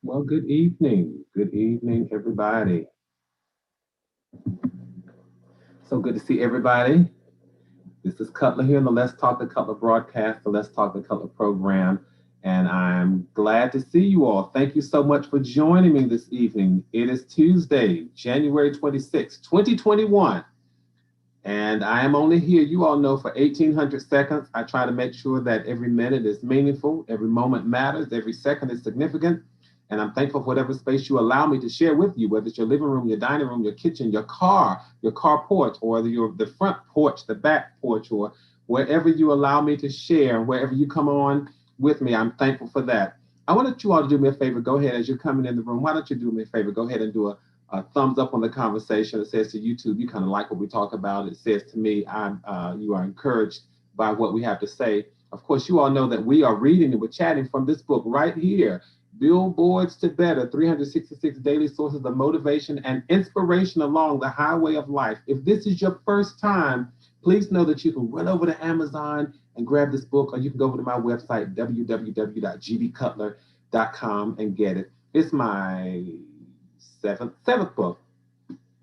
Well, good evening. Good evening, everybody. So good to see everybody. This is Cutler here in the Let's Talk the Cutler broadcast, the Let's Talk the Cutler program. And I'm glad to see you all. Thank you so much for joining me this evening. It is Tuesday, January 26, 2021. And I am only here, you all know, for 1,800 seconds. I try to make sure that every minute is meaningful, every moment matters, every second is significant. And I'm thankful for whatever space you allow me to share with you, whether it's your living room, your dining room, your kitchen, your car porch, or the front porch, the back porch, or wherever you allow me to share, wherever you come on with me. I'm thankful for that. I want you all to do me a favor. Go ahead, as you're coming in the room, why don't you do me a favor? Go ahead and do a thumbs up on the conversation. It says to YouTube, you kind of like what we talk about. It says to me, you are encouraged by what we have to say. Of course, you all know that we are reading and we're chatting from this book right here, Billboards to Better, 366 Daily Sources of Motivation and Inspiration Along the Highway of Life. If this is your first time, please know that you can run over to Amazon and grab this book, or you can go over to my website, www.gbcutler.com, and get it. It's my seventh book,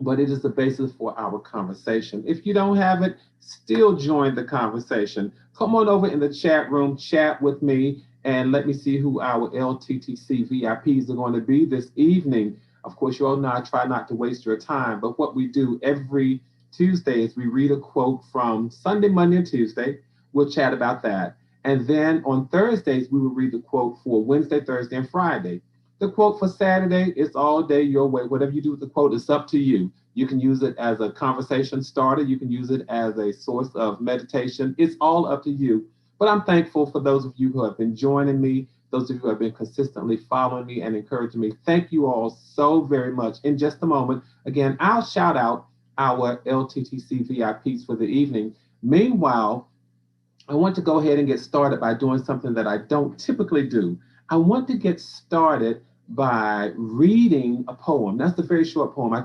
but it is the basis for our conversation. If you don't have it, still join the conversation. Come on over in the chat room, chat with me, and let me see who our LTTC VIPs are going to be this evening. Of course, you all know I try not to waste your time, but what we do every Tuesday is we read a quote from Sunday, Monday, and Tuesday. We'll chat about that. And then on Thursdays, we will read the quote for Wednesday, Thursday, and Friday. The quote for Saturday is all day your way. Whatever you do with the quote, it's up to you. You can use it as a conversation starter. You can use it as a source of meditation. It's all up to you. But I'm thankful for those of you who have been joining me, those of you who have been consistently following me and encouraging me. Thank you all so very much. In just a moment, again, I'll shout out our LTTC VIPs for the evening. Meanwhile, I want to go ahead and get started by doing something that I don't typically do. I want to get started by reading a poem. That's a very short poem. I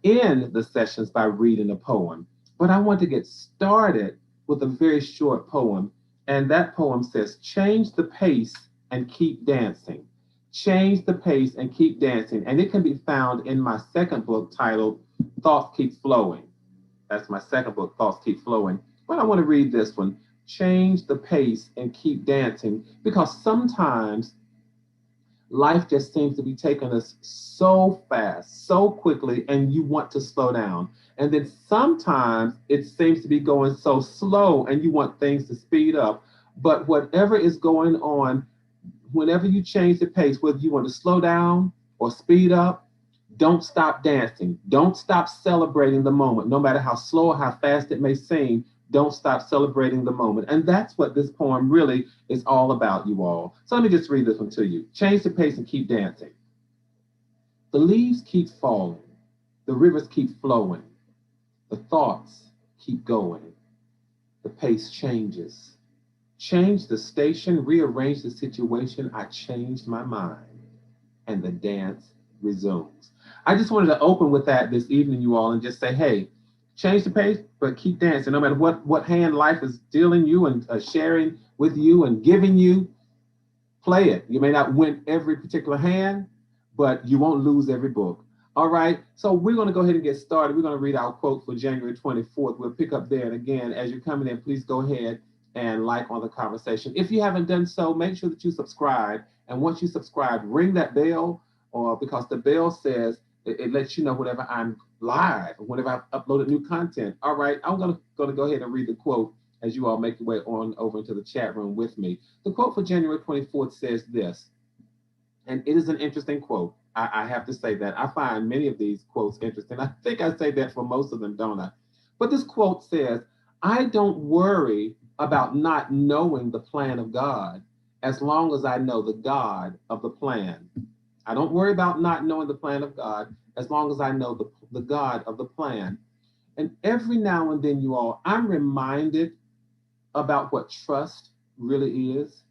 end the sessions by reading a poem. But I want to get started with a very short poem. And that poem says, change the pace and keep dancing. Change the pace and keep dancing. And it can be found in my second book titled Thoughts Keep Flowing. That's my second book, Thoughts Keep Flowing. But I want to read this one. Change the pace and keep dancing, because sometimes life just seems to be taking us so fast, so quickly, and you want to slow down. And then sometimes it seems to be going so slow and you want things to speed up. But whatever is going on, whenever you change the pace, whether you want to slow down or speed up, don't stop dancing. Don't stop celebrating the moment, no matter how slow or how fast it may seem. Don't stop celebrating the moment. And that's what this poem really is all about, you all. So let me just read this one to you. Change the pace and keep dancing. The leaves keep falling. The rivers keep flowing. The thoughts keep going. The pace changes. Change the station, rearrange the situation. I changed my mind, and the dance resumes. I just wanted to open with that this evening, you all, and just say, hey, change the pace, but keep dancing. No matter what hand life is dealing you and sharing with you and giving you, play it. You may not win every particular hand, but you won't lose every book. All right, so we're going to go ahead and get started. We're going to read our quote for January 24th. We'll pick up there. And again, as you're coming in, please go ahead and like on the conversation. If you haven't done so, make sure that you subscribe. And once you subscribe, ring that bell, or because the bell says it lets you know whenever I'm live or whenever I've uploaded new content. All right, I'm going to go ahead and read the quote as you all make your way on over into the chat room with me. The quote for January 24th says this, and it is an interesting quote. I have to say that. I find many of these quotes interesting. I think I say that for most of them, don't I? But this quote says, I don't worry about not knowing the plan of God as long as I know the God of the plan. I don't worry about not knowing the plan of God as long as I know the God of the plan. And every now and then, you all, I'm reminded about what trust really is.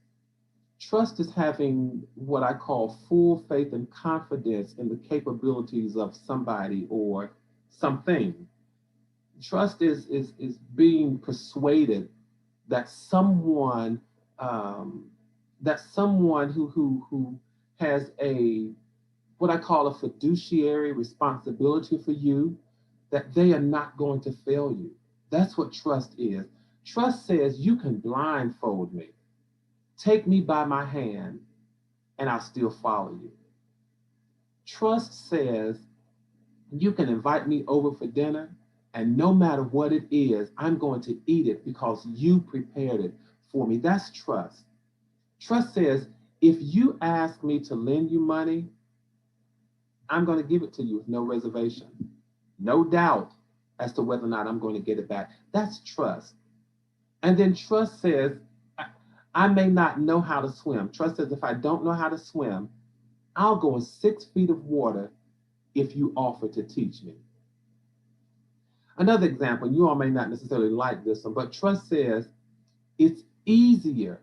Trust is having what I call full faith and confidence in the capabilities of somebody or something. Trust is being persuaded that someone that someone who has a what I call a fiduciary responsibility for you, that they are not going to fail you. That's what trust is. Trust says you can blindfold me, take me by my hand, and I'll still follow you. Trust says you can invite me over for dinner, and no matter what it is, I'm going to eat it because you prepared it for me. That's trust. Trust says if you ask me to lend you money, I'm going to give it to you with no reservation, no doubt as to whether or not I'm going to get it back. That's trust. And then trust says, I may not know how to swim. Trust says, if I don't know how to swim, I'll go in 6 feet of water if you offer to teach me. Another example, you all may not necessarily like this one, but trust says, it's easier,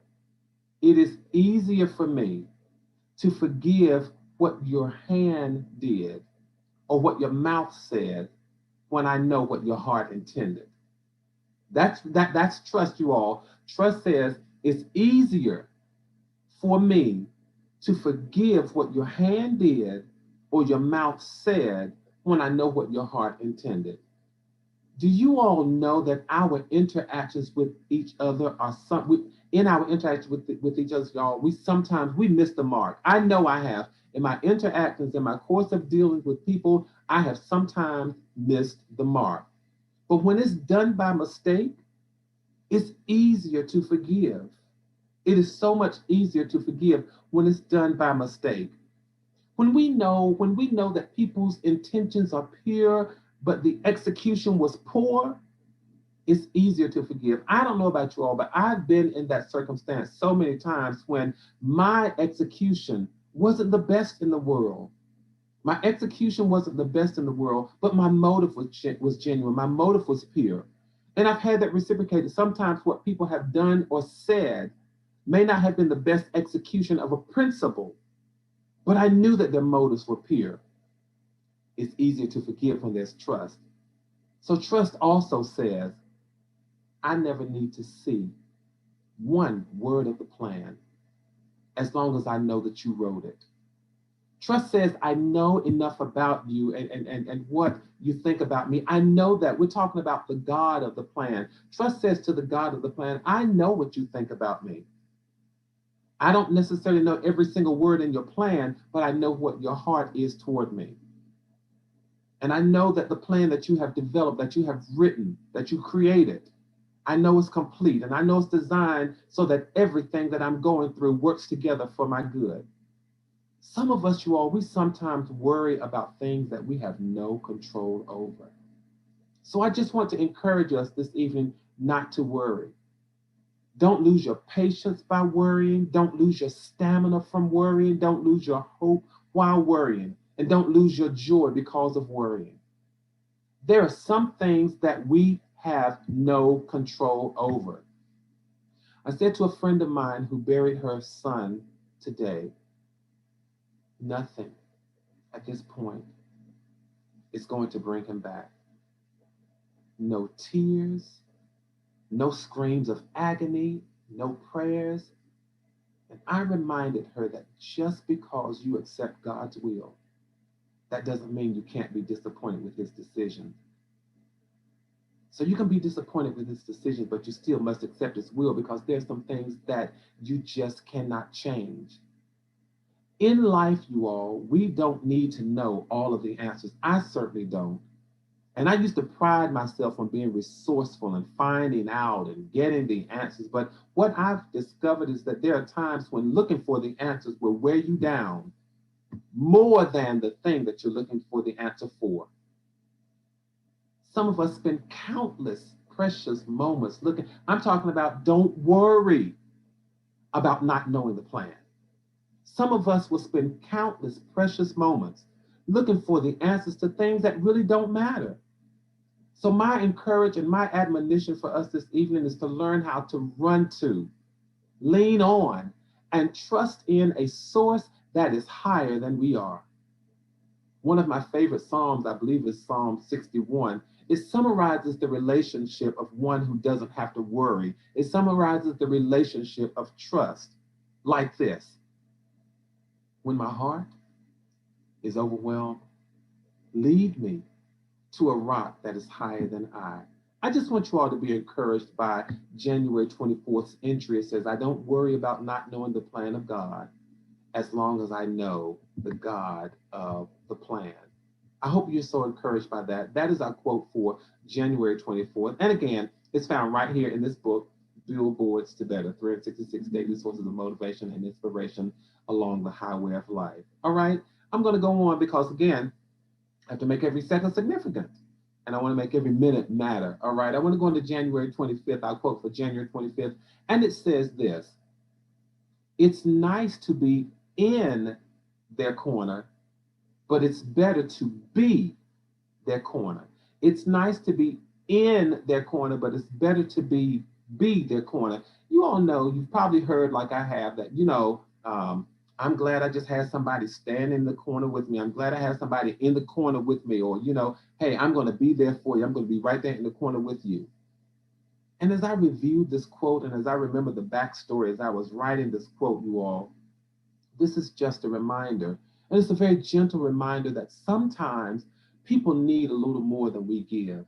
it is easier for me to forgive what your hand did or what your mouth said when I know what your heart intended. That's trust, you all. Trust says it's easier for me to forgive what your hand did or your mouth said when I know what your heart intended. Do you all know that our interactions with each other are in our interactions with each other, y'all, we miss the mark. I know I have. In my interactions, in my course of dealing with people, I have sometimes missed the mark. But when it's done by mistake, it's easier to forgive. It is so much easier to forgive when it's done by mistake. When we know that people's intentions are pure, but the execution was poor, it's easier to forgive. I don't know about you all, but I've been in that circumstance so many times when my execution wasn't the best in the world. My execution wasn't the best in the world, but my motive was genuine. My motive was pure. And I've had that reciprocated. Sometimes what people have done or said may not have been the best execution of a principle, but I knew that their motives were pure. It's easier to forgive when there's trust. So trust also says, I never need to see one word of the plan as long as I know that you wrote it. Trust says, I know enough about you and what you think about me. I know that. We're talking about the God of the plan. Trust says to the God of the plan, I know what you think about me. I don't necessarily know every single word in your plan, but I know what your heart is toward me. And I know that the plan that you have developed, that you have written, that you created, I know it's complete. And I know it's designed so that everything that I'm going through works together for my good. Some of us, you all, we sometimes worry about things that we have no control over. So I just want to encourage us this evening not to worry. Don't lose your patience by worrying. Don't lose your stamina from worrying. Don't lose your hope while worrying. And don't lose your joy because of worrying. There are some things that we have no control over. I said to a friend of mine who buried her son today, nothing at this point is going to bring him back. No tears, no screams of agony, no prayers. And I reminded her that just because you accept God's will, that doesn't mean you can't be disappointed with his decision. So you can be disappointed with his decision, but you still must accept his will because there's some things that you just cannot change. In life, you all, we don't need to know all of the answers. I certainly don't. And I used to pride myself on being resourceful and finding out and getting the answers. But what I've discovered is that there are times when looking for the answers will wear you down more than the thing that you're looking for the answer for. Some of us spend countless precious moments looking. I'm talking about don't worry about not knowing the plan. Some of us will spend countless precious moments looking for the answers to things that really don't matter. So my encouragement and my admonition for us this evening is to learn how to run to, lean on, and trust in a source that is higher than we are. One of my favorite Psalms, I believe, is Psalm 61. It summarizes the relationship of one who doesn't have to worry. It summarizes the relationship of trust. like this: when my heart is overwhelmed, lead me to a rock that is higher than I. I just want you all to be encouraged by January 24th's entry. It says, I don't worry about not knowing the plan of God as long as I know the God of the plan. I hope you're so encouraged by that. That is our quote for January 24th. And again, it's found right here in this book, Billboards to Better, 366 Daily Sources of Motivation and Inspiration Along the Highway of Life. All right, I'm going to go on because, again, I have to make every second significant. And I want to make every minute matter. All right, I want to go into January 25th. I'll quote for January 25th. And it says this: it's nice to be in their corner, but it's better to be their corner. It's nice to be in their corner, but it's better to be their corner. You all know, you've probably heard, like I have, that, I'm glad I just had somebody stand in the corner with me. I'm glad I had somebody in the corner with me. Or, hey, I'm going to be there for you. I'm going to be right there in the corner with you. And as I reviewed this quote, and as I remember the backstory as I was writing this quote, you all, this is just a reminder. And it's a very gentle reminder that sometimes people need a little more than we give.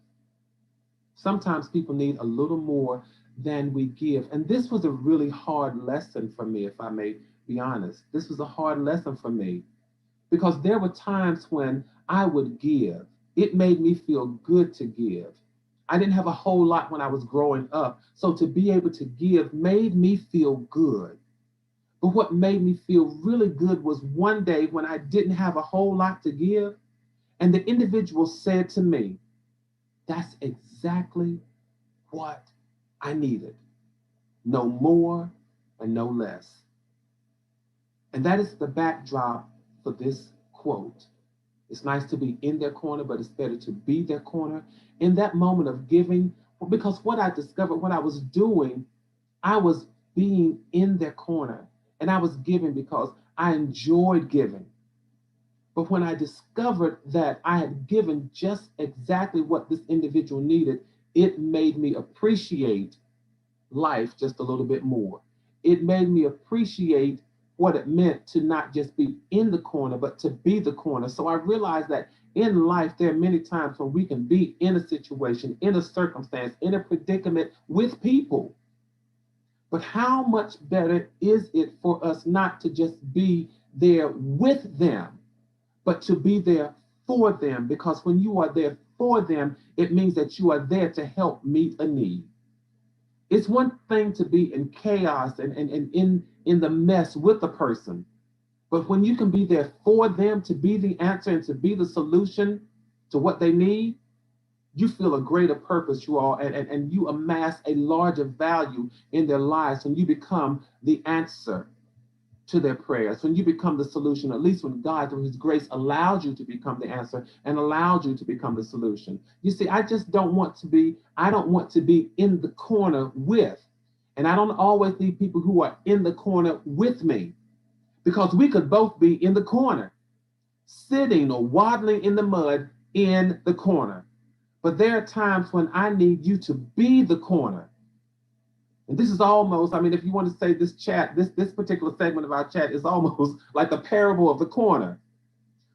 Sometimes people need a little more than we give. And this was a really hard lesson for me, if I may be honest. This was a hard lesson for me because there were times when I would give. It made me feel good to give. I didn't have a whole lot when I was growing up. So to be able to give made me feel good. But what made me feel really good was one day when I didn't have a whole lot to give, and the individual said to me, that's exactly what I needed. No more and no less. And that is the backdrop for this quote. It's nice to be in their corner, but it's better to be their corner. In that moment of giving, because what I discovered, what I was doing, I was being in their corner. And I was giving because I enjoyed giving. But when I discovered that I had given just exactly what this individual needed, it made me appreciate life just a little bit more. It made me appreciate what it meant to not just be in the corner, but to be the corner. So I realized that in life, there are many times when we can be in a situation, in a circumstance, in a predicament with people. But how much better is it for us not to just be there with them, but to be there for them? Because when you are there for them, it means that you are there to help meet a need. It's one thing to be in chaos and in the mess with a person, but when you can be there for them, to be the answer and to be the solution to what they need, you feel a greater purpose, you all, and you amass a larger value in their lives when you become the answer to their prayers, when you become the solution, at least when God, through his grace, allowed you to become the answer and allowed you to become the solution. You see, I don't want to be in the corner with, and I don't always need people who are in the corner with me, because we could both be in the corner, sitting or waddling in the mud in the corner. But there are times when I need you to be the corner. And this is almost, if you want to say this chat, this particular segment of our chat is almost like the parable of the corner.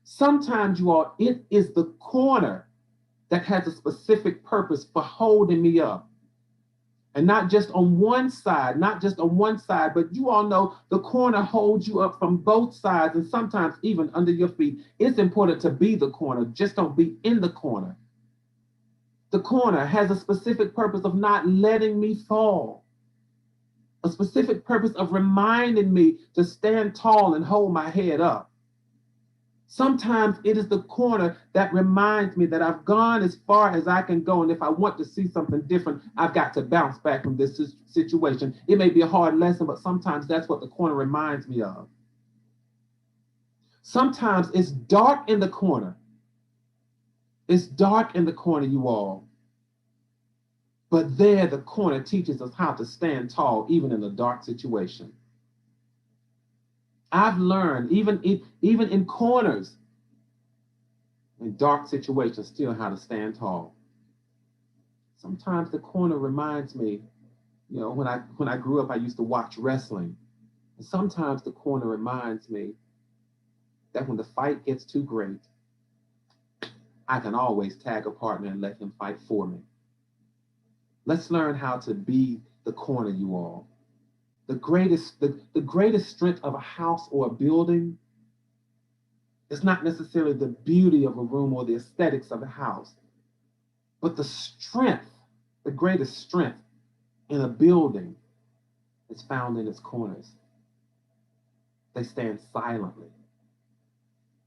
Sometimes, you all, it is the corner that has a specific purpose for holding me up. And not just on one side, but you all know the corner holds you up from both sides and sometimes even under your feet. It's important to be the corner, just don't be in the corner. The corner has a specific purpose of not letting me fall, a specific purpose of reminding me to stand tall and hold my head up. Sometimes it is the corner that reminds me that I've gone as far as I can go, and if I want to see something different, I've got to bounce back from this situation. It may be a hard lesson, but sometimes that's what the corner reminds me of. Sometimes it's dark in the corner. It's dark in the corner, you all. But there, the corner teaches us how to stand tall, even in a dark situation. I've learned, even in corners, in dark situations, still how to stand tall. Sometimes the corner reminds me, when I grew up, I used to watch wrestling. And sometimes the corner reminds me that when the fight gets too great, I can always tag a partner and let him fight for me. Let's learn how to be the corner, you all. The greatest strength of a house or a building is not necessarily the beauty of a room or the aesthetics of a house, but the strength, the greatest strength in a building is found in its corners. They stand silently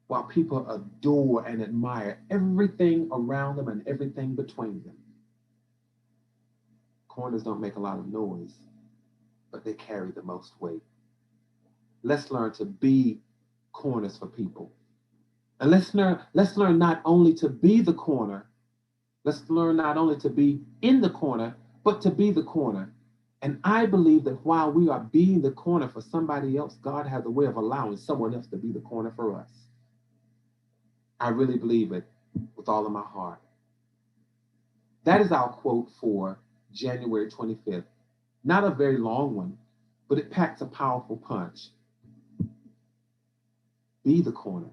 while people adore and admire everything around them and everything between them. Corners don't make a lot of noise, but they carry the most weight. Let's learn to be corners for people. And let's learn not only to be the corner, let's learn not only to be in the corner, but to be the corner. And I believe that while we are being the corner for somebody else, God has a way of allowing someone else to be the corner for us. I really believe it with all of my heart. That is our quote for January 25th. Not a very long one, but it packs a powerful punch. Be the corner.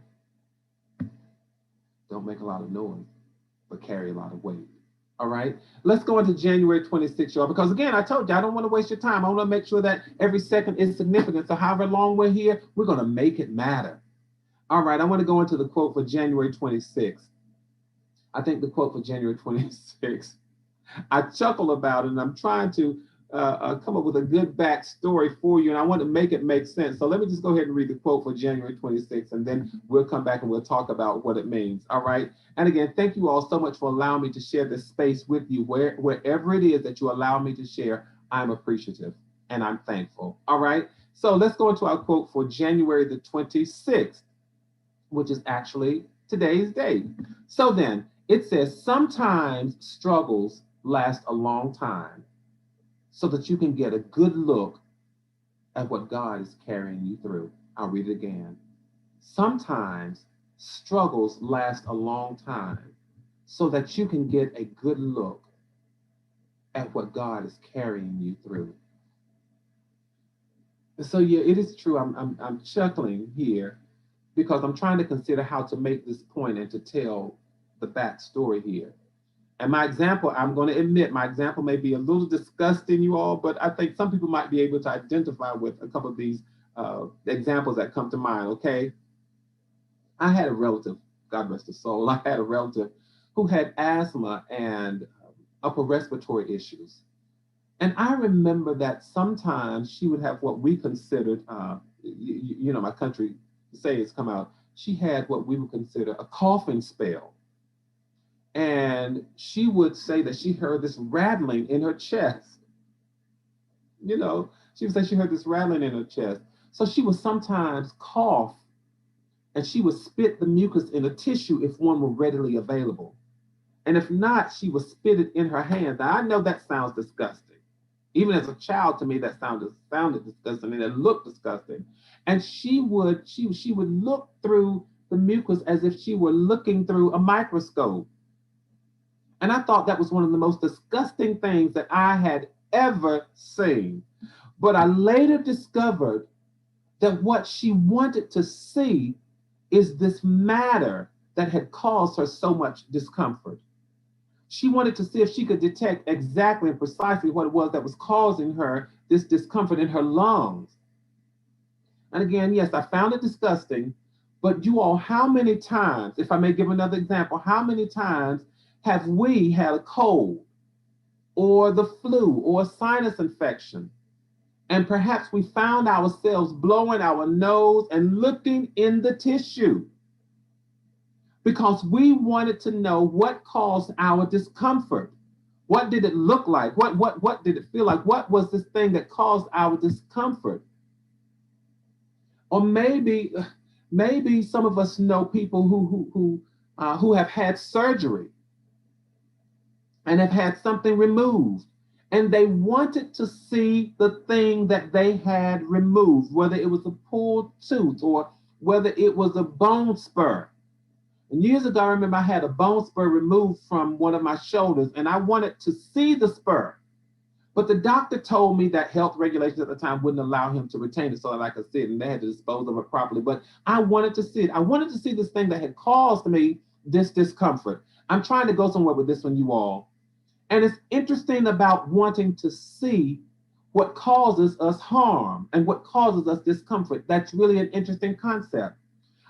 Don't make a lot of noise, but carry a lot of weight. All right, let's go into January 26th, y'all, because again, I told you, I don't want to waste your time. I want to make sure that every second is significant. So however long we're here, we're going to make it matter. All right, I want to go into the quote for January 26th. I think the quote for January 26th, I chuckle about it, and I'm trying to come up with a good backstory for you, and I want to make it make sense. So let me just go ahead and read the quote for January 26th, and then we'll come back and we'll talk about what it means. All right. And again, thank you all so much for allowing me to share this space with you. Wherever it is that you allow me to share, I'm appreciative and I'm thankful. All right. So let's go into our quote for January the 26th, which is actually today's date. So then it says, sometimes struggles last a long time so that you can get a good look at what God is carrying you through. I'll read it again. Sometimes struggles last a long time so that you can get a good look at what God is carrying you through. So yeah, it is true. I'm chuckling here because I'm trying to consider how to make this point and to tell the backstory here. And my example, I'm going to admit, my example may be a little disgusting, you all, but I think some people might be able to identify with a couple of these examples that come to mind, okay? I had a relative, God rest his soul, I had a relative who had asthma and upper respiratory issues. And I remember that sometimes she would have what we considered, my country sayings come out, she had what we would consider a coughing spell. And she would say that she heard this rattling in her chest. She would say she heard this rattling in her chest. So she would sometimes cough and she would spit the mucus in a tissue if one were readily available. And if not, she would spit it in her hands. Now, I know that sounds disgusting. Even as a child, to me, that sounded disgusting and it looked disgusting. And she would look through the mucus as if she were looking through a microscope. And I thought that was one of the most disgusting things that I had ever seen. But I later discovered that what she wanted to see is this matter that had caused her so much discomfort. She wanted to see if she could detect exactly and precisely what it was that was causing her this discomfort in her lungs. And again, yes, I found it disgusting, but you all, how many times, if I may give another example, how many times have we had a cold or the flu or a sinus infection? And perhaps we found ourselves blowing our nose and looking in the tissue because we wanted to know what caused our discomfort. What did it look like? What did it feel like? What was this thing that caused our discomfort? Or maybe some of us know people who have had surgery and have had something removed, and they wanted to see the thing that they had removed, whether it was a pulled tooth or whether it was a bone spur. And years ago, I remember I had a bone spur removed from one of my shoulders, and I wanted to see the spur But the doctor told me that health regulations at the time wouldn't allow him to retain it so that I could see it, and they had to dispose of it properly. But I wanted to see it. I wanted to see this thing that had caused me this discomfort. I'm trying to go somewhere with this one, you all. And it's interesting about wanting to see what causes us harm and what causes us discomfort. That's really an interesting concept.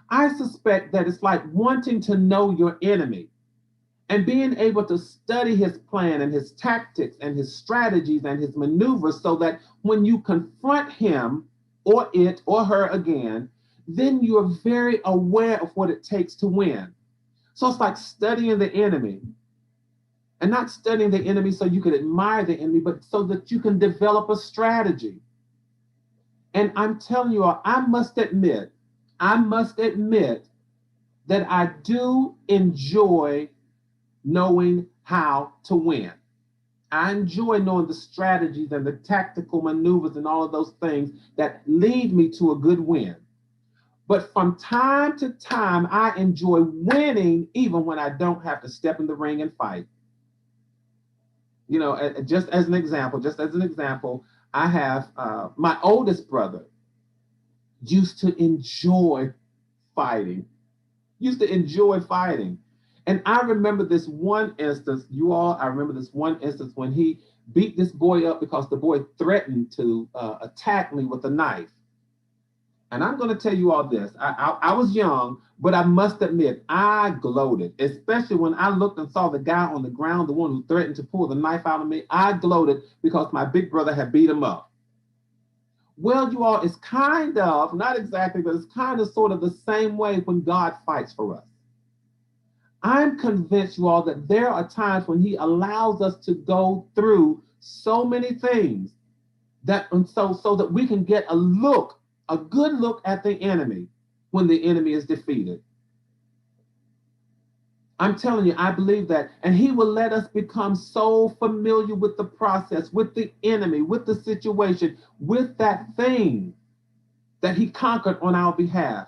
I suspect that it's like wanting to know your enemy and being able to study his plan and his tactics and his strategies and his maneuvers so that when you confront him or it or her again, then you're very aware of what it takes to win. So it's like studying the enemy, and not studying the enemy so you can admire the enemy, but so that you can develop a strategy. And I'm telling you all, I must admit that I do enjoy knowing how to win. I enjoy knowing the strategies and the tactical maneuvers and all of those things that lead me to a good win. But from time to time, I enjoy winning even when I don't have to step in the ring and fight. You know, just as an example, I have my oldest brother used to enjoy fighting, used to enjoy fighting. And I remember this one instance, you all, I remember this one instance when he beat this boy up because the boy threatened to attack me with a knife. And I'm going to tell you all this. I was young, but I must admit, I gloated, especially when I looked and saw the guy on the ground, the one who threatened to pull the knife out of me. I gloated because my big brother had beat him up. Well, you all, it's kind of, not exactly, but it's kind of sort of the same way when God fights for us. I'm convinced, you all, that there are times when he allows us to go through so many things that so that we can get a good look at the enemy when the enemy is defeated. I'm telling you, I believe that. And he will let us become so familiar with the process, with the enemy, with the situation, with that thing that he conquered on our behalf,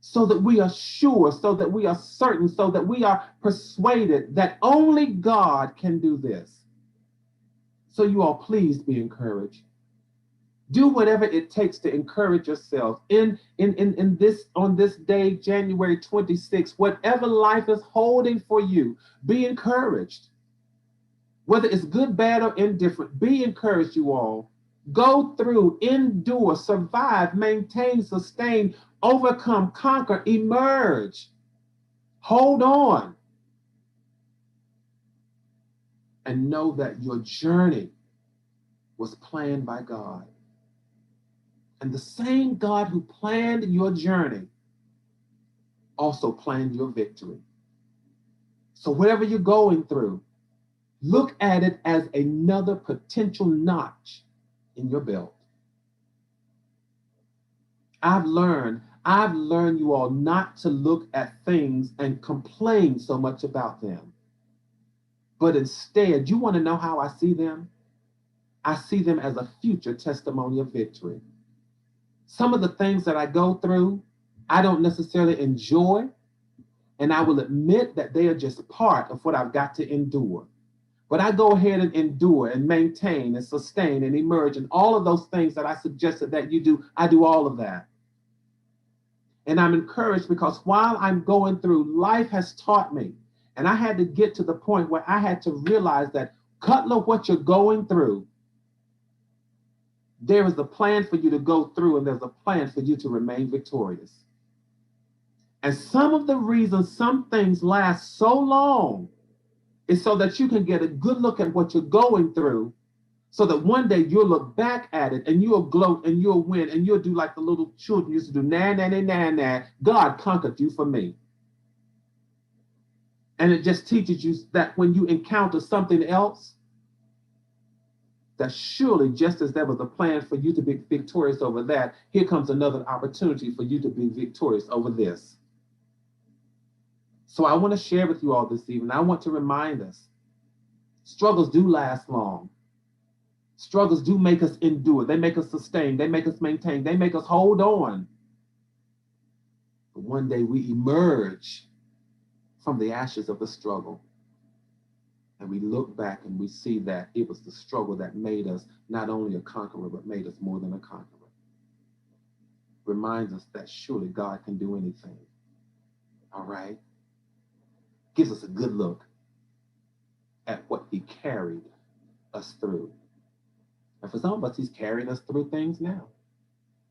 so that we are sure, so that we are certain, so that we are persuaded that only God can do this. So you all, please be encouraged. Do whatever it takes to encourage yourself in this on this day, January 26th, whatever life is holding for you, be encouraged. Whether it's good, bad, or indifferent, be encouraged, you all. Go through, endure, survive, maintain, sustain, overcome, conquer, emerge. Hold on. And know that your journey was planned by God. And the same God who planned your journey also planned your victory. So whatever you're going through, look at it as another potential notch in your belt. I've learned, you all, not to look at things and complain so much about them. But instead, you want to know how I see them? I see them as a future testimony of victory. Some of the things that I go through, I don't necessarily enjoy, and I will admit that they are just part of what I've got to endure. But I go ahead and endure and maintain and sustain and emerge, and all of those things that I suggested that you do, I do all of that. And I'm encouraged because while I'm going through, life has taught me, and I had to get to the point where I had to realize that, Cutler, what you're going through, there is a plan for you to go through, and there's a plan for you to remain victorious. And some of the reasons some things last so long is so that you can get a good look at what you're going through, so that one day you'll look back at it and you'll gloat and you'll win and you'll do like the little children used to do, nah, nah, nah, nah, nah. God conquered you for me. And it just teaches you that when you encounter something else, that surely just as there was a plan for you to be victorious over that, here comes another opportunity for you to be victorious over this. So I want to share with you all this evening. I want to remind us, struggles do last long. Struggles do make us endure. They make us sustain. They make us maintain. They make us hold on. But one day we emerge from the ashes of the struggle. And we look back and we see that it was the struggle that made us not only a conqueror, but made us more than a conqueror. Reminds us that surely God can do anything. All right? Gives us a good look at what he carried us through. And for some of us, he's carrying us through things now.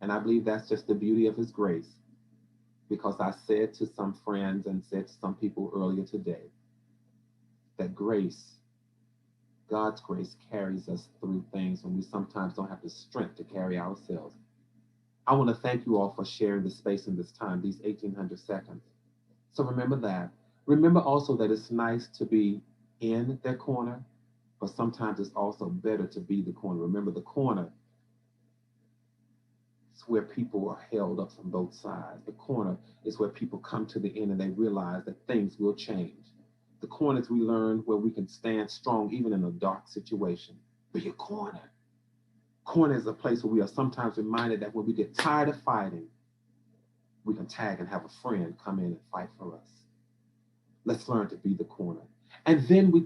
And I believe that's just the beauty of his grace. Because I said to some friends and said to some people earlier today that grace, God's grace, carries us through things when we sometimes don't have the strength to carry ourselves. I want to thank you all for sharing this space and this time, these 1800 seconds. So remember that. Remember also that it's nice to be in their corner, but sometimes it's also better to be the corner. Remember, the corner is where people are held up from both sides. The corner is where people come to the end and they realize that things will change. The corner is we learn where we can stand strong even in a dark situation. Be a corner. Corner is a place where we are sometimes reminded that when we get tired of fighting, we can tag and have a friend come in and fight for us. Let's learn to be the corner. And then we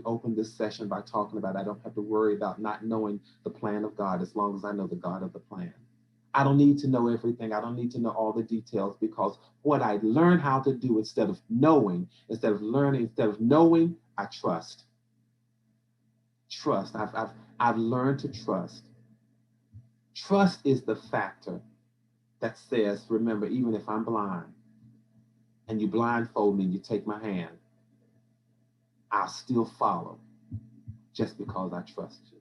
opened this session by talking about I don't have to worry about not knowing the plan of God as long as I know the God of the plan. I don't need to know everything. I don't need to know all the details because what I learned how to do instead of knowing, instead of learning, instead of knowing, I trust. Trust. I've learned to trust. Trust is the factor that says, remember, even if I'm blind and you blindfold me and you take my hand, I'll still follow just because I trust you.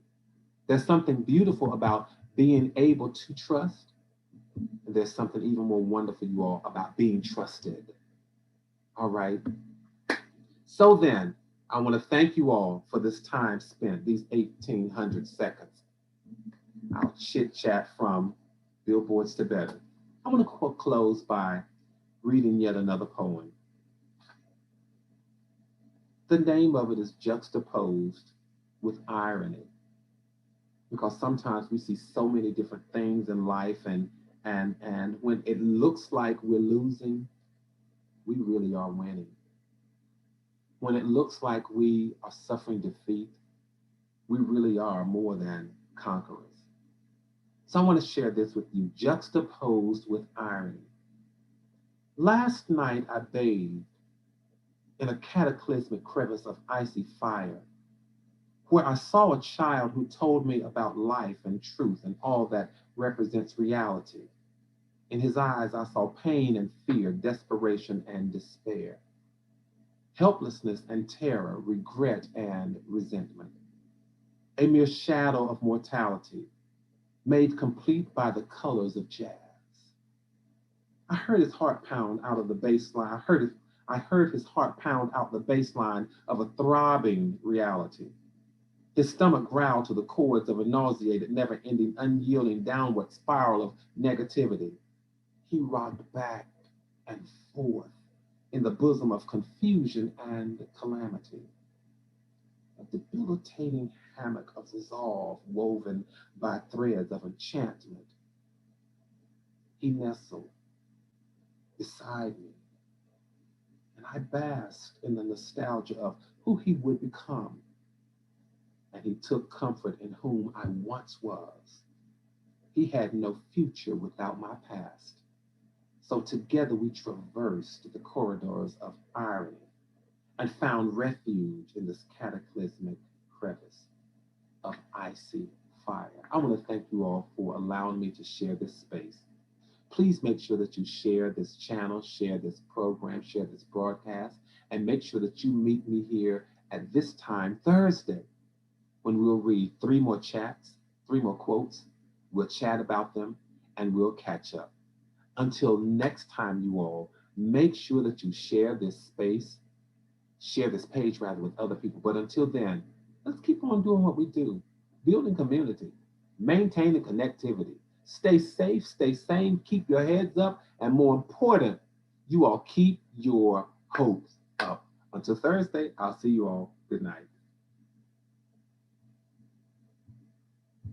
There's something beautiful about being able to trust. And there's something even more wonderful, you all, about being trusted. All right. So then, I want to thank you all for this time spent, these 1800 seconds. I'll chit chat from billboards to better. I want to close by reading yet another poem. The name of it is Juxtaposed with Irony, because sometimes we see so many different things in life, and when it looks like we're losing, we really are winning. When it looks like we are suffering defeat, we really are more than conquerors. So I want to share this with you, juxtaposed with irony. Last night I bathed in a cataclysmic crevice of icy fire, where I saw a child who told me about life and truth and all that represents reality. In his eyes, I saw pain and fear, desperation and despair, helplessness and terror, regret and resentment. A mere shadow of mortality, made complete by the colors of jazz. I heard his heart pound out of the bass line. I heard his heart pound out the bass line of a throbbing reality. His stomach growled to the chords of a nauseated, never-ending, unyielding downward spiral of negativity. He rocked back and forth in the bosom of confusion and calamity. A debilitating hammock of resolve woven by threads of enchantment. He nestled beside me, and I basked in the nostalgia of who he would become. And he took comfort in whom I once was. He had no future without my past. So together we traversed the corridors of irony and found refuge in this cataclysmic crevice of icy fire. I want to thank you all for allowing me to share this space. Please make sure that you share this channel, share this program, share this broadcast, and make sure that you meet me here at this time Thursday, when we'll read 3 more chats, 3 more quotes, we'll chat about them, and we'll catch up. Until next time, you all, make sure that you share this space, share this page rather with other people. But until then, let's keep on doing what we do, building community, maintaining connectivity. Stay safe, stay sane, keep your heads up, and more important, you all keep your hopes up. Until Thursday, I'll see you all. Good night.